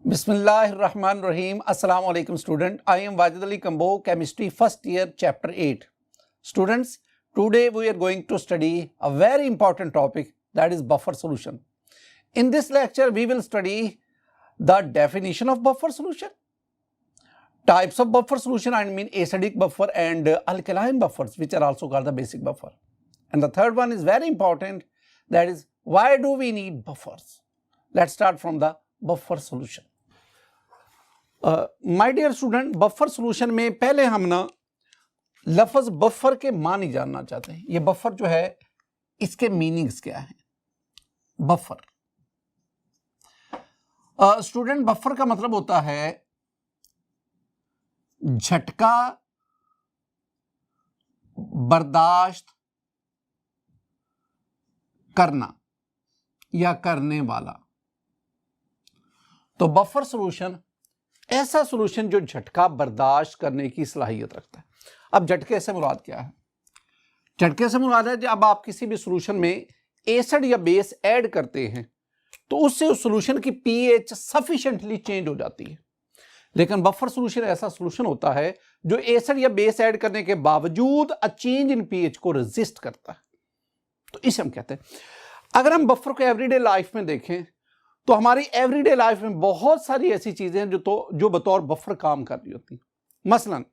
Bismillahirrahmanirrahim. Assalamu alaikum student. I am Wajid Ali Kambo, chemistry first year chapter 8. Students, today we are going to study a very important topic, that is buffer solution. In this lecture we will study the definition of buffer solution, types of buffer solution, I mean acidic buffer and alkaline buffers, which are also called the basic buffer. And the third one is very important, that is why do we need buffers. Let's start from the buffer solution. My dear student, buffer solution में पहले हम ना लफ्ज buffer के मानी जानना चाहते हैं. ये बफर जो है इसके मीनिंग्स क्या है. बफर स्टूडेंट, बफर का मतलब होता है झटका बर्दाश्त करना या करने वाला. तो बफर सॉल्यूशन ऐसा सॉल्यूशन जो झटका बर्दाश्त करने की सलाहियत रखता है. अब झटके से मुराद क्या है? झटके से मुराद है जब आप किसी भी सॉल्यूशन में एसिड या बेस ऐड करते हैं तो उससे उस सॉल्यूशन की पीएच सफिशिएंटली चेंज हो जाती है. लेकिन बफर सॉल्यूशन ऐसा सॉल्यूशन होता है जो एसिड या बेस ऐड करने के बावजूद अ चेंज इन पीएच को रेजिस्ट करता है. तो इसे हम कहते हैं. अगर हम बफर को एवरीडे लाइफ में देखें तो हमारी एवरीडे लाइफ में बहुत सारी ऐसी चीजें हैं जो बतौर बफर काम कर रही होती. मसलन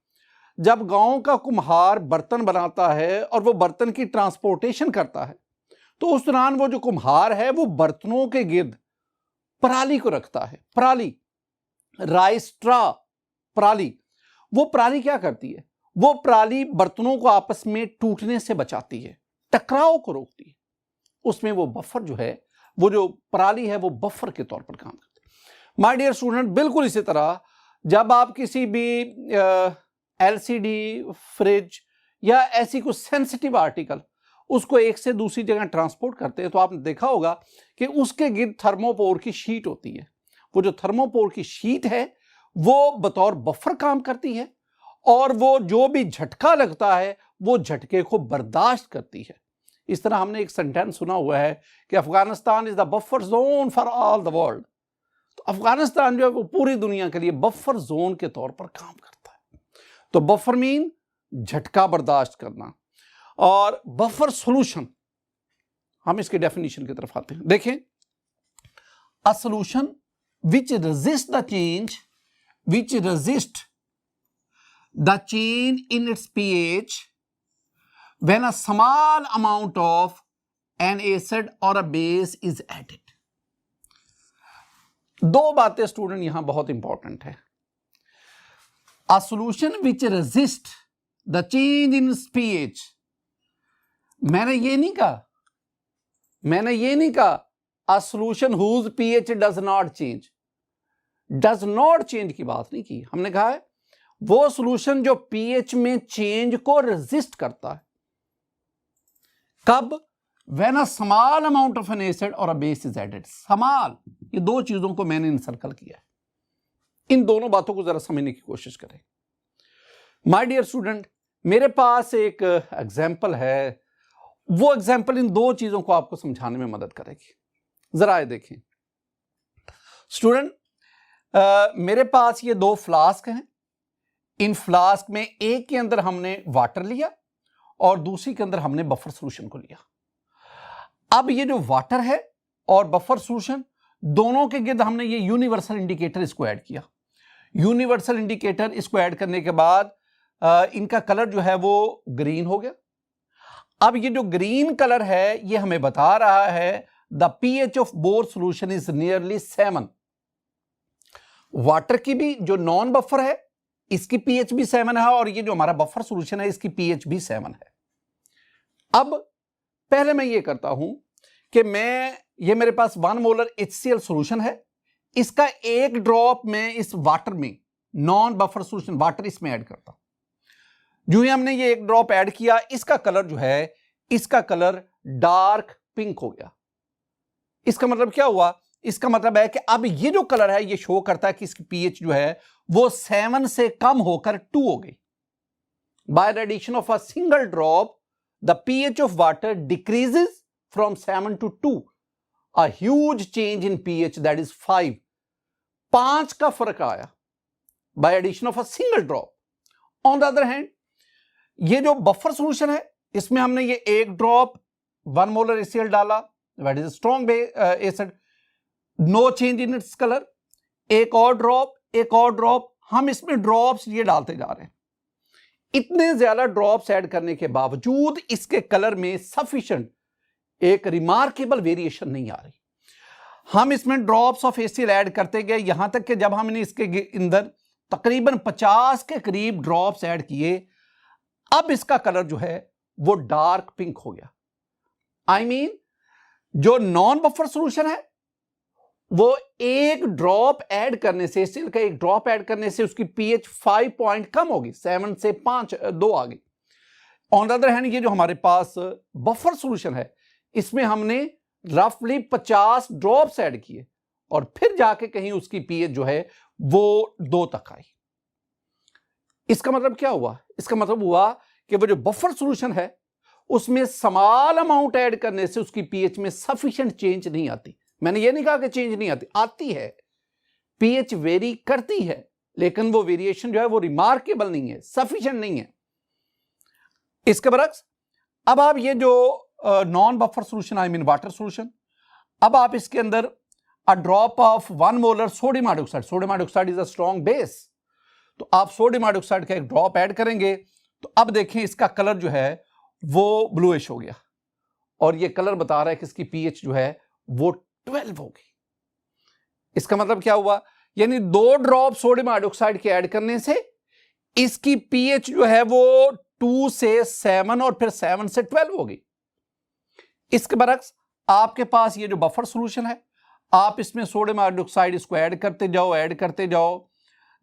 जब गांव का कुम्हार बर्तन बनाता है और वो बर्तन की ट्रांसपोर्टेशन करता है तो उस दौरान वो जो कुम्हार है वो बर्तनों के गिर्द पराली को रखता है. पराली, राइस ट्रा पराली. वो पराली क्या करती है? वो पराली बर्तनों को आपस में टूटने से बचाती है, टकराव को रोकती है. उसमें वो बफर जो है, वो जो पराली है, वो बफर के तौर पर काम करती है. माय डियर स्टूडेंट, बिल्कुल इसी तरह जब आप किसी भी एलसीडी, फ्रिज या ऐसी कोई सेंसिटिव आर्टिकल उसको एक से दूसरी जगह ट्रांसपोर्ट करते हैं तो आपने देखा होगा कि उसके गिर्द थर्मोपोर की शीट होती है. वो जो थर्मोपोर की शीट है वो बतौर बफर काम करती है और वो जो भी झटका लगता है वो झटके को बर्दाश्त करती है. इस तरह हमने एक सेंटेंस सुना हुआ है कि Afghanistan is the buffer zone for all the world. तो अफगानिस्तान जो है वो पूरी दुनिया के लिए बफर जोन के तौर पर काम करता है. तो बफर मीन झटका बर्दाश्त करना. और बफर सॉल्यूशन, हम इसके डेफिनेशन की तरफ आते हैं. देखें, a solution which resist the change in it's pH when a small amount of an acid or a base is added. दो बातें स्टूडेंट यहां बहुत इंपॉर्टेंट है. A solution which resist the change in pH. मैंने ये नहीं कहा a solution whose pH does not change. does not change की बात नहीं की. हमने कहा है वो सॉल्यूशन जो pH में चेंज को रेजिस्ट करता है. कब? When a small amount of an acid or a base is added. Small, ये दो चीजों को मैंने इनसर्कल किया है. इन दोनों बातों को जरा समझने की कोशिश करें. माय डियर स्टूडेंट, मेरे पास एक एग्जाम्पल है. वो एग्जाम्पल इन दो चीजों को आपको समझाने में मदद करेगी. जरा ये देखें स्टूडेंट, मेरे पास ये दो फ्लास्क हैं. इन फ्लास्क में एक के अंदर हमने वाटर लिया और दूसरी के अंदर हमने बफर सॉल्यूशन को लिया. अब ये जो वाटर है और बफर सॉल्यूशन दोनों के गिर्द हमने ये यूनिवर्सल इंडिकेटर इसको ऐड किया. यूनिवर्सल इंडिकेटर इसको ऐड करने के बाद इनका कलर जो है वो ग्रीन हो गया. अब ये जो ग्रीन कलर है ये हमें बता रहा है the pH of both solution is nearly 7. Water की भी जो नॉन बफर है इसकी पीएच भी 7 है और ये जो हमारा बफर सॉल्यूशन है इसकी पीएच भी 7 है. अब पहले मैं ये करता हूं कि ये मेरे पास 1 मोलर HCl सॉल्यूशन है. इसका एक ड्रॉप मैं इस वाटर में, नॉन बफर सॉल्यूशन वाटर, इसमें ऐड करता हूं. जो ही हमने ये एक ड्रॉप ऐड किया, इसका कलर जो है, इसका कलर डार्क पिंक हो गया. इसका मतलब क्या हुआ? इसका मतलब है कि अब ये जो कलर है ये शो करता है कि इसकी पीएच जो है वो 7 से कम होकर 2 हो गई. By the addition of a single drop the pH of water decreases from 7 to 2. A huge change in pH, that is 5. 5 का फर्क आया by addition of a single drop. On the other hand ये जो buffer solution है इसमें हमने ये एक ड्रॉप 1 मोलर HCl डाला, that is strong acid, no change in its colour. एक और ड्रॉप, हम इसमें ड्रॉप्स ये डालते जा रहे हैं। इतने ज्यादा ड्रॉप्स ऐड करने के बावजूद इसके कलर में सफिशिएंट एक रिमार्केबल वेरिएशन नहीं आ रही। हम इसमें ड्रॉप्स ऑफ HCl ऐड करते गए, यहां तक कि जब हमने इसके अंदर तकरीबन 50 के करीब ड्रॉप्स ऐड किए, अब इसका कलर जो है वो डार्क पिंक हो गया। आई मीन जो नॉन बफर सॉल्यूशन है वो एक ड्रॉप ऐड करने से, HCl का एक ड्रॉप ऐड करने से उसकी pH 5 पॉइंट कम होगी, 7 से 2 आ गई। ऑन द अदर हैंड ये जो हमारे पास बफर सॉल्यूशन है इसमें हमने रफली 50 ड्रॉप्स ऐड किए और फिर जाके कहीं उसकी pH जो है वो 2 तक आई। इसका मतलब क्या हुआ? इसका मतलब हुआ कि वो जो बफर सॉल्यूशन है उसमें स्मॉल अमाउंट ऐड करने से उसकी pH में सफिशिएंट चेंज नहीं आती। मैंने ये नहीं कहा कि चेंज नहीं आती, आती है, pH वेरी करती है, लेकिन वो वेरिएशन जो है वो रिमार्केबल नहीं है, सफिशिएंट नहीं है। इसके बरक्स अब आप ये जो non buffer solution, I mean water solution, अब आप इसके अंदर a drop of 1 molar sodium hydroxide is a strong base, तो आप सोडियम हाइड्रोक्साइड का एक ड्रॉप ऐड करेंगे तो अब देखें इसका कलर जो है वो ब्लूइश हो गया और ये कलर बता रहा है कि इसकी pH जो है वो 12 हो गई। इसका मतलब क्या हुआ? यानी 2 ड्रॉप सोडियम हाइड्रोक्साइड के ऐड करने से इसकी pH जो है वो 2 से 7 और फिर 7 से 12 हो गई। इसके बरक्स आपके पास ये जो बफर सॉल्यूशन है, आप इसमें सोडियम हाइड्रोक्साइड इसको ऐड करते जाओ।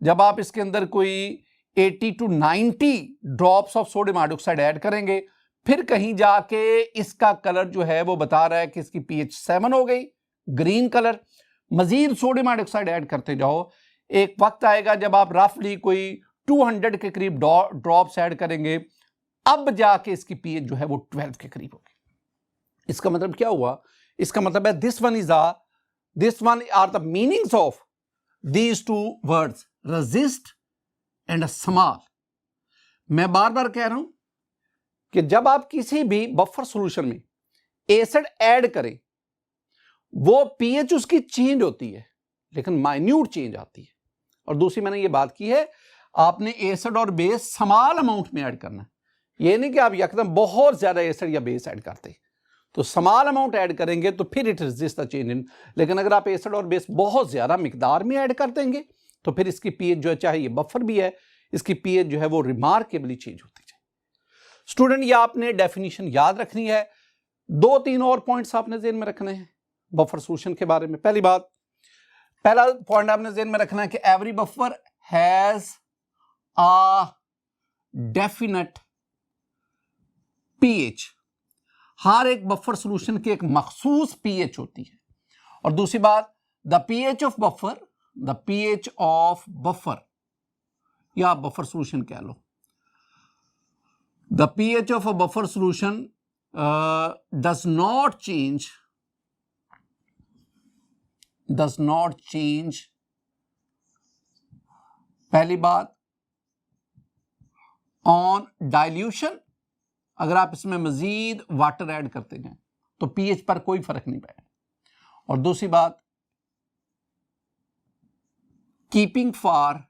जब आप इसके अंदर कोई 80 to 90 drops of sodium hydroxide add करेंगे, फिर कहीं जाके इसका कलर जो है वो बता रहा है कि इसकी pH 7 हो गई, ग्रीन कलर। मजीद सोडियम हाइड्रोक्साइड ऐड करते जाओ, एक वक्त आएगा जब आप रफली कोई 200 के करीब ड्रॉप्स ऐड करेंगे, अब जाके इसकी pH जो है वो 12 के करीब होगी। इसका मतलब क्या हुआ? इसका मतलब है this one are the meanings of these 2 words, resist and small. मैं बार बार कह रहा हूं कि जब आप किसी भी बफर सॉल्यूशन में एसिड ऐड करें, वो pH उसकी चेंज होती है लेकिन माइन्यूट चेंज आती है। और दूसरी मैंने ये बात की है, आपने एसिड और बेस स्मॉल अमाउंट में ऐड करना है। ये नहीं कि आप एकदम बहुत ज्यादा एसिड या बेस ऐड करते, तो स्मॉल अमाउंट ऐड करेंगे तो फिर it resist the change in. लेकिन अगर आप एसिड और बेस बहुत ज्यादा मिकदार में ऐड कर देंगे तो फिर इसकी pH जो है, चाहे ये बफर भी है, इसकी pH जो है वो रिमार्केबली चेंज होती जाए। स्टूडेंट, ये आपने डेफिनेशन याद रखनी है। 2-3 और पॉइंट्स आपने जेहन में रखने हैं बफर सॉल्यूशन के बारे में। पहला पॉइंट आपने जेहन में रखना है कि every buffer has a definite pH। हर एक बफर सॉल्यूशन की एक मखसूस pH होती है। और दूसरी बात, द pH ऑफ बफर या बफर सॉल्यूशन कह लो, the pH of a buffer solution does not change. पहली बात, ऑन डाइल्यूशन, अगर आप इसमें मजीद वाटर ऐड करते हैं तो pH पर कोई फर्क नहीं पड़ेगा। और दूसरी बात, कीपिंग फॉर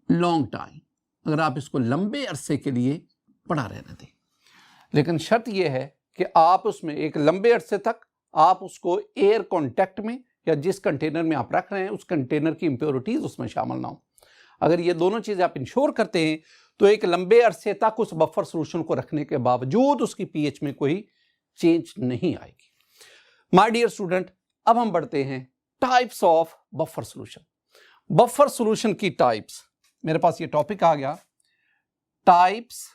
लॉन्ग टाइम, अगर आप इसको लंबे अरसे के लिए पड़ा रहने दें। लेकिन शर्त यह है कि आप उसमें एक लंबे अरसे तक आप उसको एयर कांटेक्ट में या जिस कंटेनर में आप रख रहे हैं उस कंटेनर की इंप्योरिटीज उसमें शामिल ना हो। अगर ये दोनों चीजें आप इंश्योर करते हैं तो एक लंबे अरसे तक उस बफर सॉल्यूशन को रखने के बावजूद उसकी pH में कोई चेंज नहीं आएगी। माय डियर स्टूडेंट, अब हम बढ़ते हैं types of buffer solution. Buffer solution की टाइप्स, मेरे पास ये टॉपिक आ गया, टाइप्स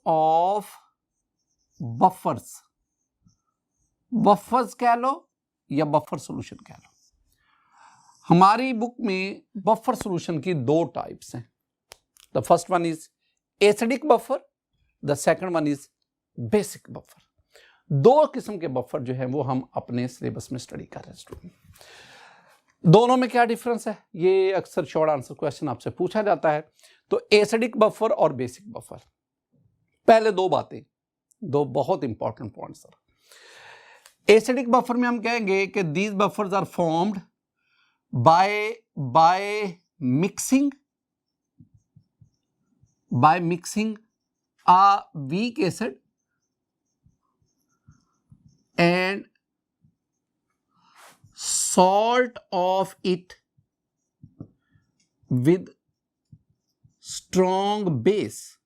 ऑफ बफर्स कह लो या बफर सॉल्यूशन कह लो। हमारी बुक में बफर सॉल्यूशन की 2 टाइप्स हैं। The first one is acidic buffer the second one is basic buffer. दो किस्म के बफर जो है वो हम अपने सिलेबस में स्टडी कर रहे हैं स्टूडेंट। दोनों में क्या डिफरेंस है, ये अक्सर शॉर्ट आंसर क्वेश्चन आपसे पूछा जाता है। तो एसिडिक बफर और बेसिक बफर, पहले दो बातें, दो बहुत important point sir. Acidic buffer में हम कहेंगे कि these buffers are formed by mixing a weak acid and salt of it with strong base।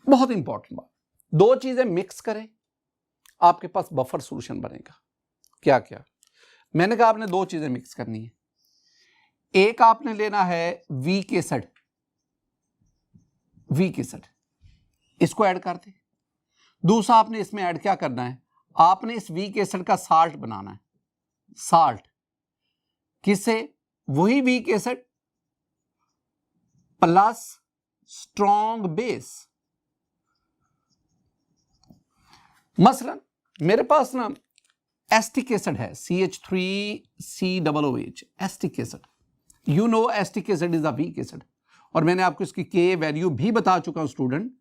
बहुत इंपॉर्टेंट बात, दो चीजें मिक्स करें आपके पास बफर सॉल्यूशन बनेगा। क्या क्या? मैंने कहा आपने दो चीजें मिक्स करनी है। एक आपने लेना है वीक एसिड, इसको ऐड कर दे। दूसरा आपने इसमें ऐड क्या करना है, आपने इस वीक एसिड का साल्ट बनाना है। साल्ट किससे? वही weak acid plus strong base. मसलन मेरे पास ना एस्टिक एसिड है, CH3COOH, acetic acid. You know acetic acid is a weak acid, और मैंने आपको इसकी के वैल्यू भी बता चुका हूं स्टूडेंट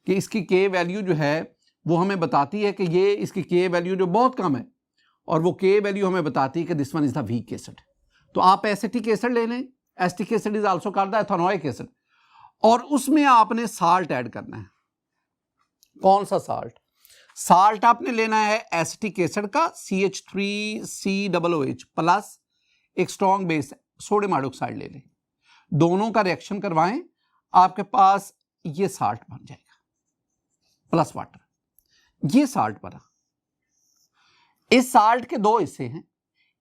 कि इसकी के वैल्यू जो है वो हमें बताती है कि ये इसकी के वैल्यू जो बहुत कम है, और वो के वैल्यू हमें बताती है कि this one is the weak acid. तो आप एसिटिक एसिड ले लें, acetic acid is also called the ethanoic acid, और उसमें आपने साल्ट ऐड करना है। कौन सा साल्ट? साल्ट आपने लेना है एसिटिक एसिड का CH3COOH प्लस एक स्ट्रॉन्ग बेस सोडियम हाइड्रोक्साइड ले लें, दोनों का रिएक्शन करवाएं, आपके पास ये साल्ट बन जाएगा प्लस वाटर। ये साल्ट बना। इस साल्ट के दो हिस्से हैं,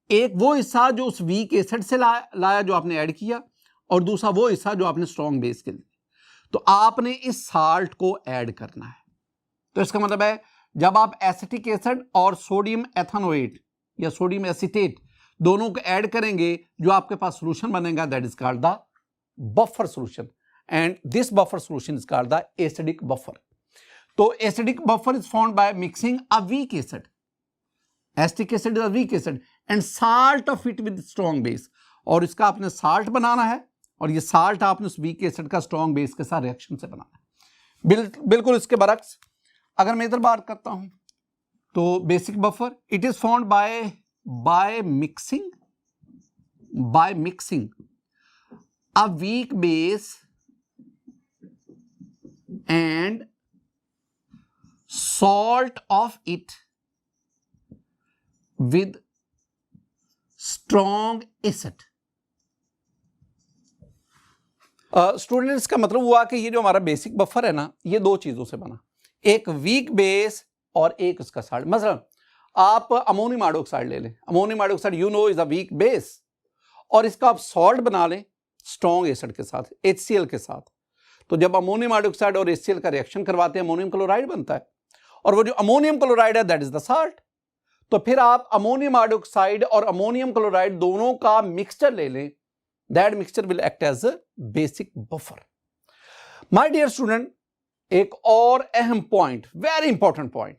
एक वो हिस्सा जो उस वीक एसिड से लाया जो आपने ऐड किया, और दूसरा वो हिस्सा जो आपने स्ट्रॉन्ग बेस के लिए। तो आपने इस साल्ट को ऐड करना है। तो इसका मतलब है जब आप एसिटिक एसिड और सोडियम एथेनोएट या सोडियम एसीटेट दोनों को ऐड करेंगे, जो आपके पास सॉल्यूशन बनेगा that is called the buffer solution, and this buffer solution is called the acidic buffer. तो acidic buffer is formed by mixing a weak acid, acetic acid is a weak acid and salt of it with strong base, और इसका आपने salt बनाना है, और ये salt आपने उस weak acid का स्ट्रॉन्ग बेस के साथ रिएक्शन से बनाना है। बिल्कुल इसके बरक्स अगर मैं इधर बात करता हूं तो basic buffer it is formed by mixing a weak base and salt of it with strong acid। Student इसका मतलब हुआ कि ये जो हमारा बेसिक बफर है ना, ये दो चीजों से बना, एक वीक बेस और एक उसका साल्ट। मतलब आप अमोनियम हाइड्रोक्साइड ले लें, ammonium hydroxide you know is a weak base, और इसका आप सॉल्ट बना लें स्ट्रॉन्ग एसिड के साथ, HCl के साथ। तो जब अमोनियम हाइड्रोक्साइड और HCl का रिएक्शन करवाते हैं अमोनियम क्लोराइड बनता है, और वो जो अमोनियम क्लोराइड है दैट इज द साल्ट। तो फिर आप अमोनियम हाइड्रोक्साइड और अमोनियम क्लोराइड दोनों का मिक्सचर ले लें, that mixture will act as a basic buffer. My dear student, एक और अहम पॉइंट, वेरी इंपॉर्टेंट पॉइंट,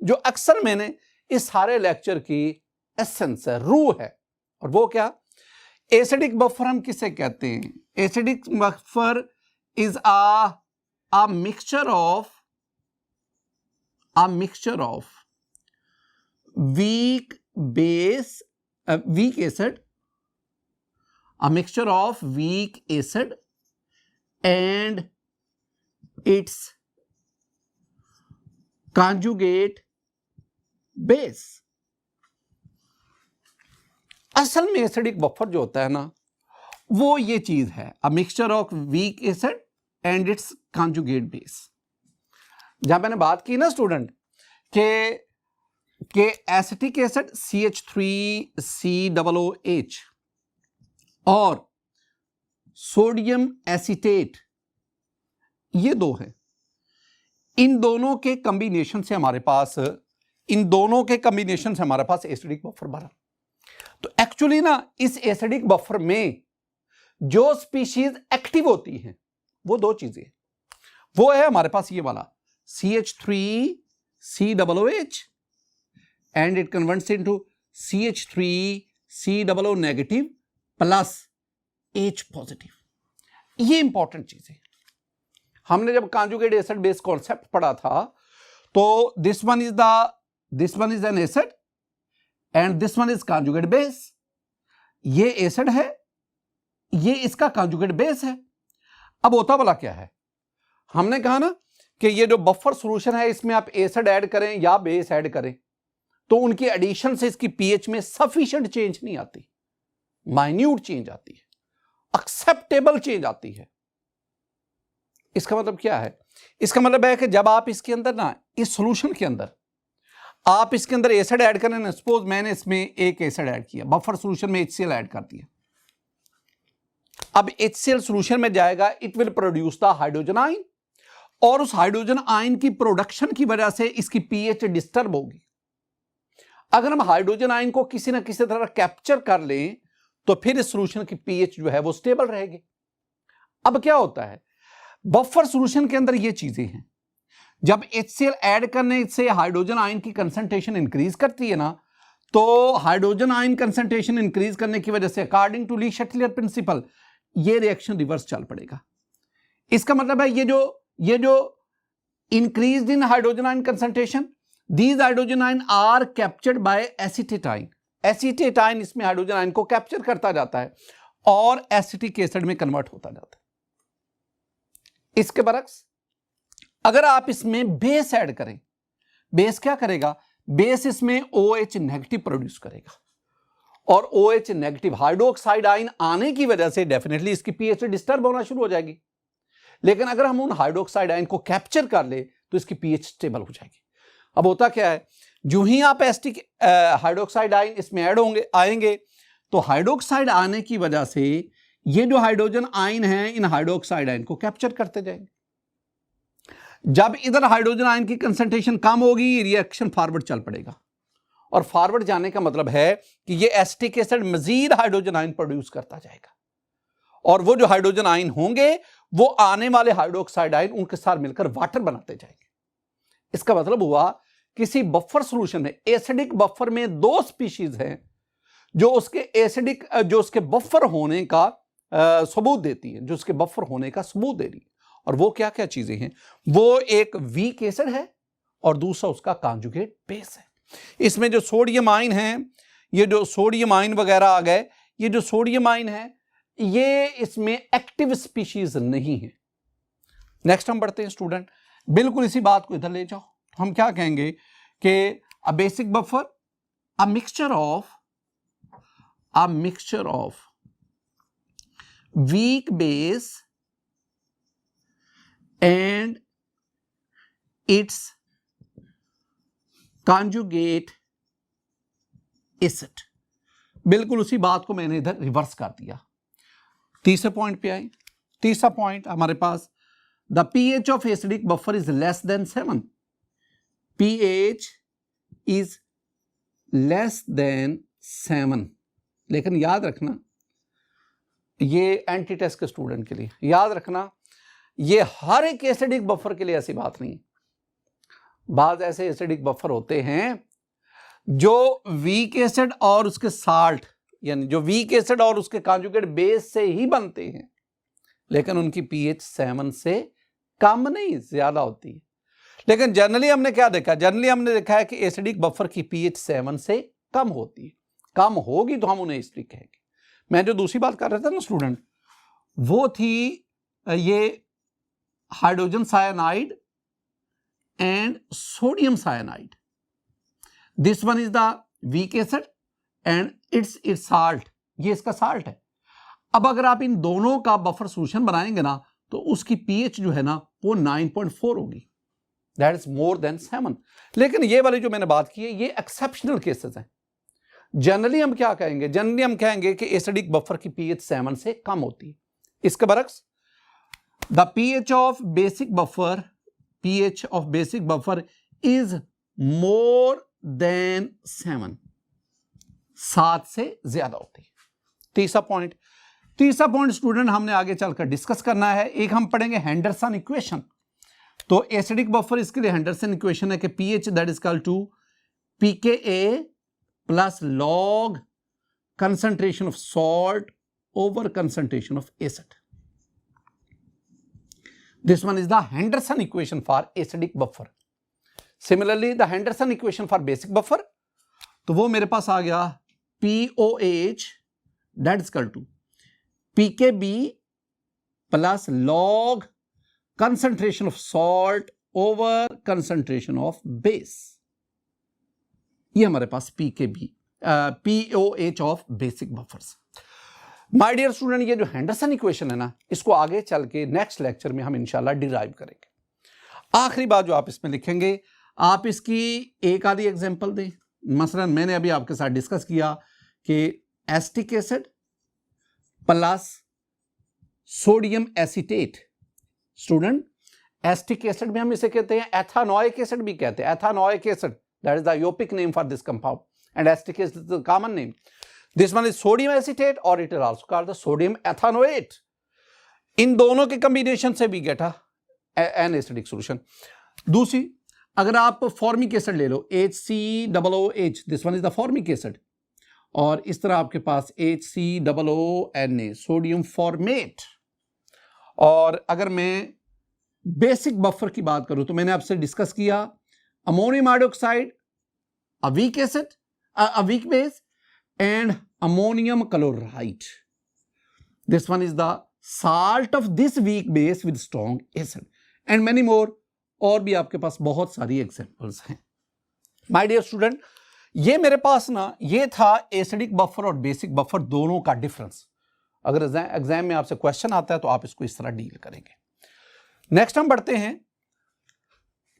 जो अक्सर मैंने इस सारे लेक्चर की एसेंस है, रूह है, और वो क्या? एसिडिक बफर हम किसे कहते हैं? Acidic buffer is a mixture of weak base, weak acid, a mixture of weak acid and its conjugate base। असल में एसिडिक बफर जो होता है ना, वो ये चीज है, a mixture of week acid and it's conjugate base. जहां मैंने बात की ना स्टूडेंट के एसिटिक एसिड CH3COOH और सोडियम एसीटेट, ये दो है, इन दोनों के कॉम्बिनेशन से हमारे पास एसिडिक बफर बना। तो एक्चुअली ना इस एसिडिक बफर में जो स्पीशीज एक्टिव होती हैं वो दो चीजें, वो है हमारे पास ये वाला CH3COOH and it converts into CH3COO negative plus H positive. ये इंपॉर्टेंट चीज है। हमने जब कॉन्जुगेट एसिड बेस कॉन्सेप्ट पढ़ा था तो this one is an acid and this one is conjugate base. ये एसिड है, ये इसका कॉन्जुगेट बेस है। अब होता भला क्या है, हमने कहा ना कि ये जो बफर सॉल्यूशन है इसमें आप एसिड ऐड करें या बेस ऐड करें तो उनकी एडिशन से इसकी पीएच में सफिशिएंट चेंज नहीं आती, माइन्यूट चेंज आती है, एक्सेप्टेबल चेंज आती है। इसका मतलब क्या है? इसका मतलब है कि जब आप इसके अंदर ना, इस सॉल्यूशन के अंदर आप इसके अंदर एसिड ऐड करें ना, सपोज मैंने इसमें एक एसिड ऐड किया, बफर सॉल्यूशन में HCl ऐड कर दिया। अब HCl सॉल्यूशन में जाएगा, it will produce the hydrogen ion और उस हाइड्रोजन आयन की प्रोडक्शन की वजह से इसकी पीएच डिस्टर्ब होगी। अगर हम हाइड्रोजन आयन को किसी ना किसी तरह कैप्चर कर लें तो फिर इस सॉल्यूशन की पीएच जो है वो स्टेबल रहेगी। अब क्या होता है, बफर सॉल्यूशन के अंदर ये चीजें हैं, जब HCl ऐड करने से हाइड्रोजन आयन की कंसंट्रेशन इंक्रीज करती है ना, तो हाइड्रोजन आयन कंसंट्रेशन इंक्रीज करने की वजह से अकॉर्डिंग टू ली शटलियर प्रिंसिपल ये रिएक्शन रिवर्स चल पड़ेगा। इसका मतलब है ये जो increase in hydrogen ion concentration, these hydrogen ion are captured by acetate ion. Acetate ion इसमें हाइड्रोजन आयन को कैप्चर करता जाता है और एसिटिक एसिड में कन्वर्ट होता जाता है। इसके बरक्स अगर आप इसमें बेस ऐड करें, बेस क्या करेगा, बेस इसमें OH नेगेटिव प्रोड्यूस करेगा और OH नेगेटिव हाइड्रोक्साइड आयन आने की वजह से डेफिनेटली इसकी पीएच डिस्टर्ब होना शुरू हो जाएगी। लेकिन अगर हम उन हाइड्रोक्साइड आयन को कैप्चर कर ले तो इसकी पीएच स्टेबल हो जाएगी। अब होता क्या है, जो ही आप एसिटिक हाइड्रोक्साइड आयन इसमें ऐड आएंगे तो हाइड्रोक्साइड आने की वजह से ये जो हाइड्रोजन आयन है इन हाइड्रोक्साइड आयन को कैप्चर करते जाएंगे। जब इधर हाइड्रोजन आयन की कंसंट्रेशन कम होगी, रिएक्शन फॉरवर्ड चल पड़ेगा और फॉरवर्ड जाने का मतलब है कि ये एसिटिक एसिड मजीद हाइड्रोजन आयन प्रोड्यूस करता जाएगा और वो जो हाइड्रोजन आयन होंगे वो आने वाले हाइड्रोक्साइड आयन उनके साथ मिलकर वाटर बनाते जाएंगे। इसका मतलब हुआ किसी बफर सॉल्यूशन में, एसिडिक बफर में दो स्पीशीज हैं जो उसके बफर होने का सबूत देती है, जो उसके बफर होने का सबूत दे रही है। और वो क्या क्या चीजें हैं, वो एक वीक एसिड है और दूसरा उसका कॉन्जुगेट बेस है। इसमें जो सोडियम आयन है, ये जो सोडियम आयन वगैरह आ गए, ये जो सोडियम आयन है ये इसमें एक्टिव स्पीशीज नहीं है। नेक्स्ट हम बढ़ते हैं स्टूडेंट, बिल्कुल इसी बात को इधर ले जाओ। हम क्या कहेंगे कि अ basic buffer, a mixture of weak base and it's conjugate acid. बिल्कुल उसी बात को मैंने इधर रिवर्स कर दिया। तीसरे पॉइंट पे आए। तीसरा पॉइंट हमारे पास, the pH of acidic buffer is less than 7. pH is less than 7. लेकिन याद रखना, ये एंटी टेस्ट के स्टूडेंट के लिए याद रखना, ये हर एक एसिडिक बफर के लिए ऐसी बात नहीं। बाद ऐसे एसिडिक बफर होते हैं जो वीक एसिड और उसके साल्ट, यानी जो वीक एसिड और उसके कॉन्जुगेट बेस से ही बनते हैं, लेकिन उनकी pH 7 से कम नहीं, ज्यादा होती है। लेकिन जनरली हमने क्या देखा, जनरली हमने देखा है कि एसिडिक बफर की pH 7 से कम होती है। कम होगी तो हम उन्हें एसिडिक कहेंगे। मैं जो दूसरी बात कर रहा था ना स्टूडेंट, वो थी ये hydrogen cyanide and sodium cyanide. This one is the week acid and it's salt, ये इसका साल्ट है। अब अगर आप इन दोनों का बफर सॉल्यूशन बनाएंगे ना तो उसकी pH जो है ना वो 9.4 होगी, दैट इज मोर देन 7। लेकिन ये वाली जो मैंने बात की है ये एक्सेप्शनल केसेस हैं। जनरली हम क्या कहेंगे, जनरली हम कहेंगे कि एसिडिक बफर की pH 7 से कम होती है। इसके बरक्स the pH of basic buffer is more than 7, 7 से ज्यादा होती है। तीसरा पॉइंट स्टूडेंट हमने आगे चलकर डिस्कस करना है। एक हम पढ़ेंगे हेंडरसन इक्वेशन। तो एसिडिक बफर इसके लिए हेंडरसन इक्वेशन है कि pH that is equal to pKa plus log concentration of salt over concentration of acid. This one is the Henderson equation for acidic buffer. Similarly, the Henderson equation for basic buffer, तो वो मेरे पास आ गया POH that is equal to pKb plus log concentration of salt over concentration of base. ये हमारे पास PKb POH of basic buffers. My dear student, ये जो Henderson equation है ना, इसको आगे चल के नेक्स्ट लेक्चर में हम इंशाल्लाह डिराइव करेंगे। आखिरी बात जो आप इसमें लिखेंगे, आप इसकी एक आधी एग्जांपल दें। मसलन मैंने अभी आपके साथ डिस्कस किया कि acetic acid plus sodium acetate. Student, acetic acid में हम इसे कहते हैं एथानोइक एसिड भी कहते हैं। Ethanoic acid that is the IUPAC name for this compound and acetic acid is the common name. This one is sodium acetate or it is also called the sodium ethanoate. इन दोनों के combination से we get an acidic solution. दूसरी, अगर आप formic acid ले लो HCOOH, this one is the formic acid, और इस तरह आपके पास HCOONA सोडियम फॉर्मेट। और अगर मैं बेसिक बफर की बात करूं तो मैंने आपसे डिस्कस किया ammonium hydroxide a weak acid, a weak base, and ammonium chloride. This one is the salt of this weak base with strong acid, and many more. और भी आपके पास बहुत सारी एग्जांपल्स हैं। माय डियर स्टूडेंट, ये मेरे पास ना, ये था एसिडिक बफर और बेसिक बफर दोनों का डिफरेंस। अगर एग्जाम में आपसे क्वेश्चन आता है तो आप इसको इस तरह डील करेंगे। नेक्स्ट हम बढ़ते हैं।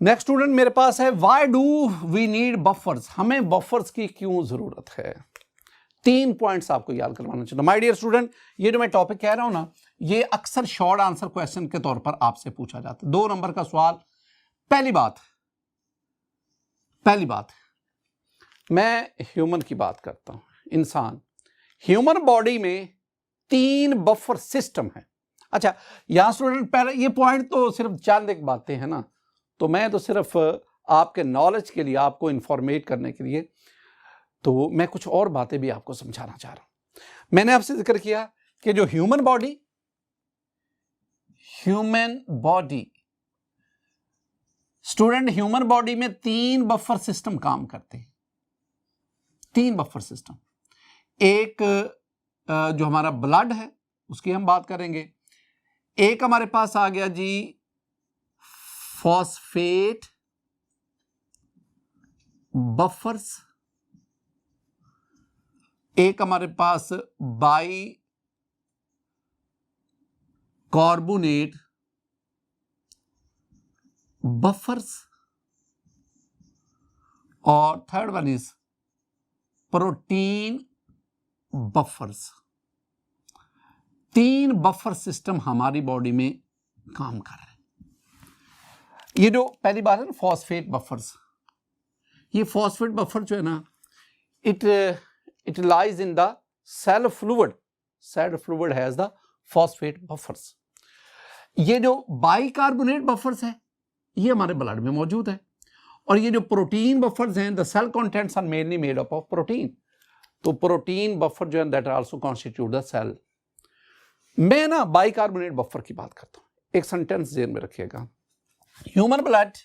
नेक्स्ट स्टूडेंट मेरे पास है why do we need buffers, हमें बफर्स की क्यों जरूरत है। 3 पॉइंट्स आपको याद करवाना चाहिए। माय डियर स्टूडेंट, ये जो मैं टॉपिक कह रहा हूं ना, ये अक्सर शॉर्ट आंसर क्वेश्चन के तौर पर आपसे पूछा जाता है। 2 नंबर का सवाल। पहली बात मैं ह्यूमन की बात करता हूं, इंसान। ह्यूमन बॉडी में 3 बफर सिस्टम है। अच्छा, यहां स्टूडेंट पहले ये पॉइंट तो सिर्फ चंद एक बातें हैं ना, तो मैं तो सिर्फ आपके नॉलेज के लिए, आपको इंफॉर्मेट करने के लिए, तो मैं कुछ और बातें भी आपको समझाना चाह रहा हूं। मैंने आपसे जिक्र किया कि जो human body student, human body में 3 बफर सिस्टम काम करते हैं। 3 बफर सिस्टम। एक जो हमारा ब्लड है उसकी हम बात करेंगे। एक हमारे पास आ गया जी फॉस्फेट बफर्स, एक हमारे पास बाई कार्बोनेट बफर्स, और third one is protein buffers. 3 buffer system हमारी बॉडी में काम कर रहे हैं। ये जो पहली बात है ना, फॉस्फेट बफर्स, ये फॉस्फेट बफर जो है ना, it lies in the cell fluid has the phosphate buffers. ये जो बाइकार्बोनेट बफर्स है ये हमारे ब्लड में मौजूद है, और ये जो प्रोटीन बफर्स हैं, the cell contents are mainly made up of protein. तो प्रोटीन बफर जो है that also constitute the cell. मैं ना बाइकार्बोनेट बफर की बात करता हूं। एक सेंटेंस ध्यान में रखिएगा। Human blood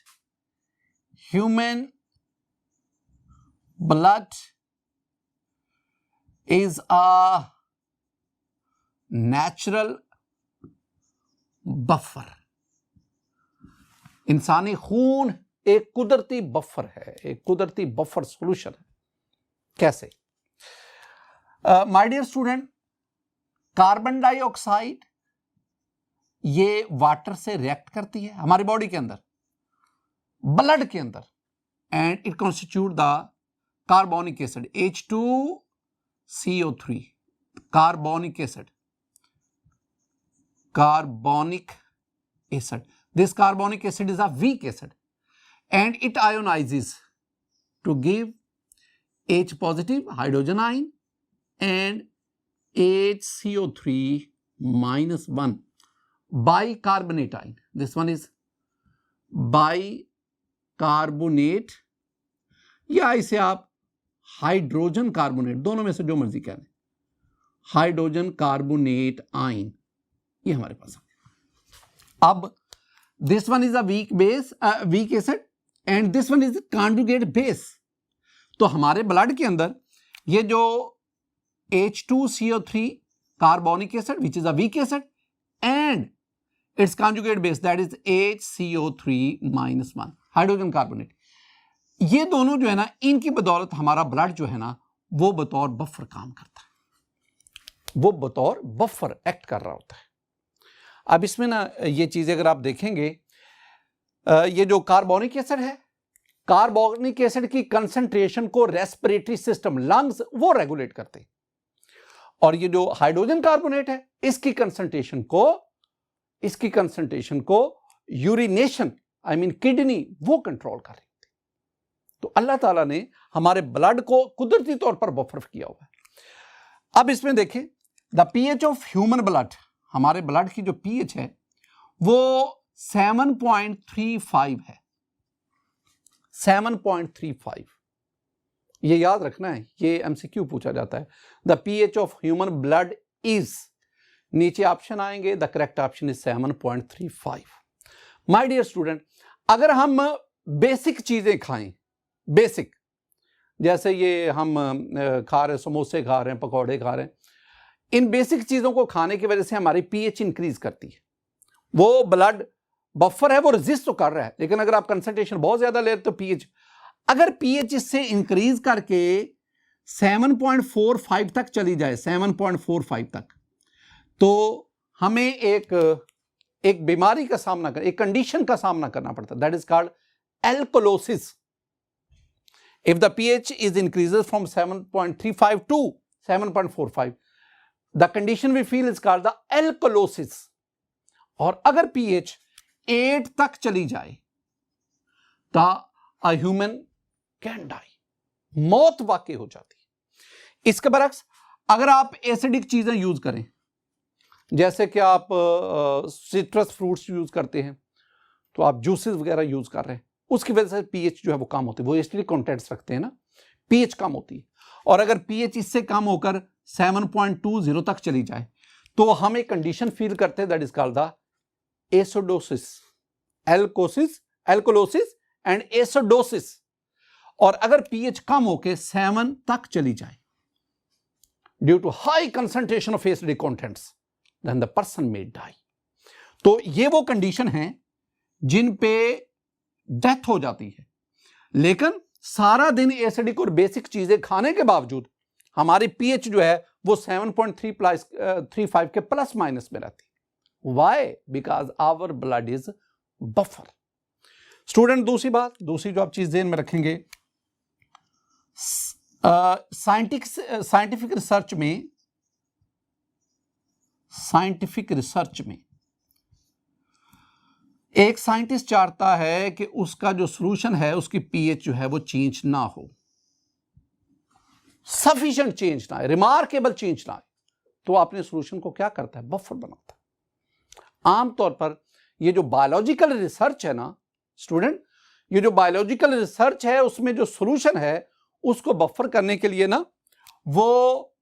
is a natural buffer. इंसानी खून एक कुदरती बफर है, एक कुदरती बफर सॉल्यूशन है। कैसे? My dear student, carbon dioxide ये वाटर से रिएक्ट करती है हमारी बॉडी के अंदर, ब्लड के अंदर, and it constitute the carbonic acid H2CO3, carbonic acid. This carbonic acid is a weak acid and it ionizes to give H positive hydrogen ion and HCO3 minus 1 bicarbonate ion. This one is by carbonate, या इसे आप hydrogen carbonate, दोनों में से जो मर्जी कह लें, हाइड्रोजन कार्बोनेट आयन, ये हमारे पास है। अब this one is a weak base, week acid, and this one is conjugate base. तो हमारे ब्लड के अंदर ये जो H2CO3 carbonic acid which is a weak acid and it's conjugate base that is HCO3-1 hydrogen carbonate, ये दोनों जो है ना, इनकी बदौलत हमारा ब्लड जो है ना वो बतौर बफर काम करता है, वो बतौर बफर एक्ट कर रहा होता है। अब इसमें ना ये चीजें अगर आप देखेंगे, ये जो कार्बोनिक एसिड है, कार्बोनिक एसिड की कंसंट्रेशन को रेस्पिरेटरी सिस्टम, लंग्स, वो रेगुलेट करते हैं, और ये जो हाइड्रोजन कार्बोनेट है इसकी कंसंट्रेशन को यूरिनेशन, आई मीन किडनी, वो कंट्रोल कर रही होती। तो अल्लाह ताला ने हमारे ब्लड को कुदरती तौर पर बफर किया हुआ है। अब इसमें देखें, the pH of human blood, हमारे ब्लड की जो पीएच है वो 7.35 है, 7.35। ये याद रखना है, ये एमसीक्यू पूछा जाता है। The pH of human blood is, नीचे ऑप्शन आएंगे, the correct option is 7.35। My dear student, अगर हम बेसिक चीजें खाएं, बेसिक, जैसे ये हम खा रहे हैं, समोसे खा रहे हैं, पकौड़े खा रहे हैं, इन बेसिक चीजों को खाने की वजह से हमारी पीएच इंक्रीज करती है। वो ब्लड बफर है, वो रेजिस्ट तो कर रहा है, लेकिन अगर आप कंसंट्रेशन बहुत ज्यादा ले तो पीएच, अगर पीएच इससे इंक्रीज करके 7.45 तक चली जाए, 7.45 तक, तो हमें एक बीमारी का सामना कर, एक कंडीशन का सामना करना पड़ता है, that is called alkalosis. If the pH is increases from 7.35 to 7.45, the condition we feel is called the alkalosis. और अगर पीएच 8 तक चली जाए तो अ ह्यूमन कैन डाई, मौत वाकई हो जाती है। इसके बरक्स अगर आप एसिडिक चीजें यूज करें, जैसे कि आप सिट्रस फ्रूट्स यूज करते हैं, तो आप जूसेस वगैरह यूज कर रहे हैं, उसकी वजह से पीएच जो है वो कम होती है, वो एसिडिक कंटेंट्स रखते हैं ना, पीएच कम होती है। और अगर पीएच इससे कम होकर 7.20 तक चली जाए तो हम एक कंडीशन फील करते हैं, that is called the acidosis, alkalosis and acidosis. और अगर पीएच कम होकर 7 तक चली जाए due to high concentration of acidic contents, then the person may die. तो ये वो कंडीशन है जिन पे डेथ हो जाती है। लेकिन सारा दिन एसिडिक और बेसिक चीजें खाने के बावजूद हमारी पीएच जो है वो 7.35 के प्लस माइनस में रहती है। Why? Because our blood is buffer. Student, दूसरी जो आप चीज ध्यान में रखेंगे, साइंटिफिक रिसर्च में एक साइंटिस्ट चाहता है कि उसका जो सॉल्यूशन है उसकी पीएच जो है वो चेंज ना हो, सफिशिएंट चेंज ना आए, रिमार्केबल चेंज ना आए, तो अपने सॉल्यूशन को क्या करता है, बफर बनाता है। आमतौर पर ये जो बायोलॉजिकल रिसर्च है ना स्टूडेंट, ये जो बायोलॉजिकल रिसर्च है उसमें जो सॉल्यूशन है उसको बफर करने के लिए ना वो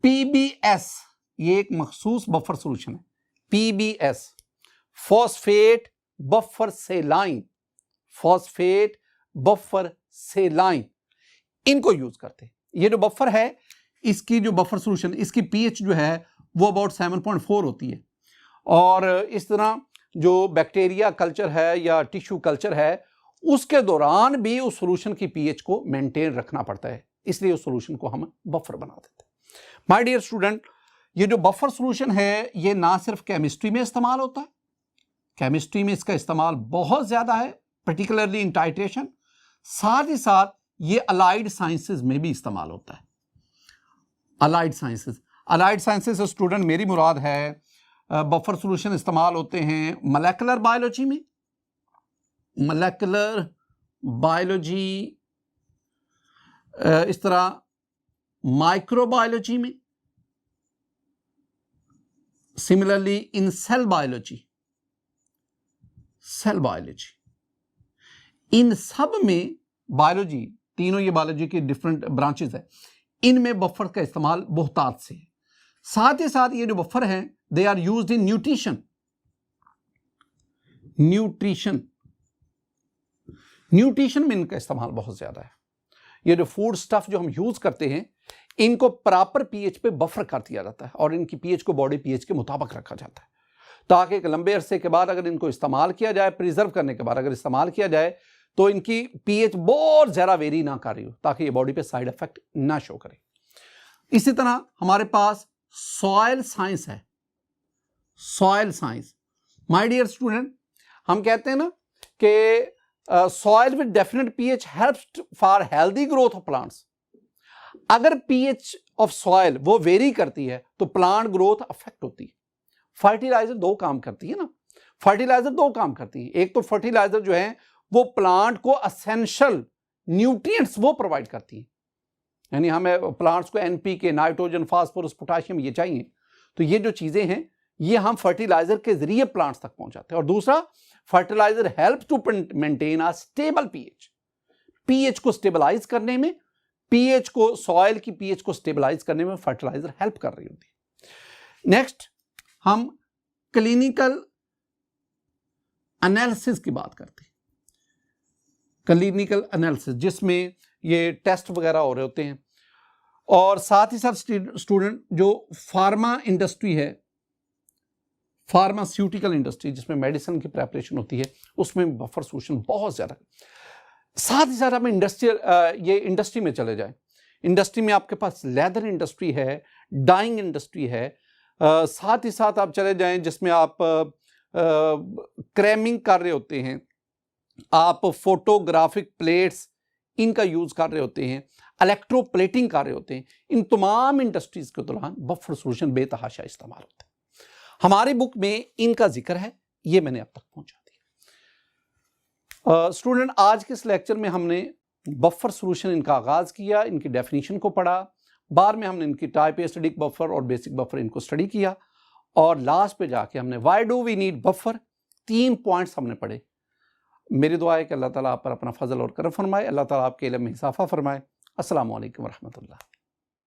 पीबीएस, ये एक मखसूस बफर सॉल्यूशन है, PBS, phosphate buffer सेलाइन, phosphate buffer सेलाइन, इनको यूज करते हैं। ये जो बफर है, इसकी जो बफर सॉल्यूशन, इसकी पीएच जो है वो अबाउट 7.4 होती है। और इस तरह जो बैक्टीरिया कल्चर है या टिश्यू कल्चर है उसके दौरान भी उस सॉल्यूशन की पीएच को मेंटेन रखना पड़ता है, इसलिए उस सॉल्यूशन को हम बफर बना देते हैं। माय डियर स्टूडेंट, ये जो बफर सॉल्यूशन है ये ना सिर्फ केमिस्ट्री में इस्तेमाल होता है, केमिस्ट्री में इसका इस्तेमाल बहुत ज्यादा है, पर्टिकुलरली इन टाइट्रेशन, साथ ही साथ ये अलाइड साइंसेज में भी इस्तेमाल होता है। अलाइड साइंसेज से स्टूडेंट मेरी मुराद है बफर सॉल्यूशन इस्तेमाल होते हैं मॉलिक्यूलर बायोलॉजी में, मॉलिक्यूलर बायोलॉजी, इस तरह माइक्रोबायोलॉजी में, similarly in cell biology, cell biology. इन सब में बायोलॉजी, तीनों ये बायोलॉजी की डिफरेंट ब्रांचेस है, इनमें बफर का इस्तेमाल बहुतात से है। साथ ही साथ ये जो बफर हैं they are used in nutrition. Nutrition में इनका इस्तेमाल बहुत ज्यादा है। ये जो फूड स्टफ जो हम यूज करते हैं इनको प्रॉपर पीएच पे बफर कर दिया जाता है और इनकी पीएच को बॉडी पीएच के मुताबिक रखा जाता है ताकि एक लंबे अरसे के बाद अगर इनको इस्तेमाल किया जाए, प्रिजर्व करने के बाद अगर इस्तेमाल किया जाए तो इनकी पीएच बहुत ज्यादा वेरी ना कर रही हो ताकि ये बॉडी पे साइड इफेक्ट ना शो करे। इसी तरह हमारे पास सॉइल साइंस है। Soil science, my dear student, हम कहते हैं ना कि soil with definite pH helps for healthy growth of plants. अगर पीएच ऑफ सॉइल वो वेरी करती है तो प्लांट ग्रोथ अफेक्ट होती है। फर्टिलाइजर दो काम करती है ना, फर्टिलाइजर दो काम करती है। एक तो फर्टिलाइजर जो है वो प्लांट को असेंशियल न्यूट्रिएंट्स वो प्रोवाइड करती है, यानी हमें प्लांट्स को एनपीके, नाइट्रोजन, फास्फोरस, पोटाशियम ये चाहिए। तो ये जो चीजें हैं ये हम फर्टिलाइजर के जरिए प्लांट्स तक पहुंचाते हैं। और दूसरा, fertiliser help to maintain a stable pH. PH को स्टेबलाइज करने में, पीएच को, सॉइल की पीएच को स्टेबलाइज करने में फर्टिलाइजर हेल्प कर रही होती है। नेक्स्ट हम क्लिनिकल एनालिसिस की बात करते हैं। क्लिनिकल एनालिसिस जिसमें ये टेस्ट वगैरह हो रहे होते हैं और साथ ही साथ स्टूडेंट जो फार्मा इंडस्ट्री है, फार्मास्यूटिकल इंडस्ट्री जिसमें मेडिसिन की प्रेपरेशन होती है, उसमें बफर सोल्यूशन बहुत ज्यादा। साथ ही साथ हम ये इंडस्ट्री में चले जाएं। इंडस्ट्री में आपके पास लेदर इंडस्ट्री है, डाइंग इंडस्ट्री है, साथ ही साथ आप चले जाएं जिसमें आप क्रैमिंग कर रहे होते हैं, आप फोटोग्राफिक प्लेट्स इनका यूज कर रहे होते हैं, इलेक्ट्रोप्लेटिंग कर रहे होते हैं। इन तमाम इंडस्ट्रीज के दौरान बफर सोल्यूशन बेतहाशा इस्तेमाल होता है। हमारी बुक में इनका जिक्र है, ये मैंने अब तक पहुंचा दिया। स्टूडेंट, आज के इस लेक्चर में हमने बफर सोल्यूशन इनका आगाज किया, इनकी डेफिनेशन को पढ़ा, बाद में हमने इनकी टाइप एसिडिक बफर और बेसिक बफर इनको स्टडी किया और लास्ट पे जाके हमने why do we need buffer 3 points हमने पढ़े। मेरी दुआ है कि अल्लाह ताला आप पर अपना फजल और करम फरमाए, अल्लाह ताला आपके इल्म में इजाफा फरमाए। अस्सलामु अलैकुम व रहमतुल्लाह।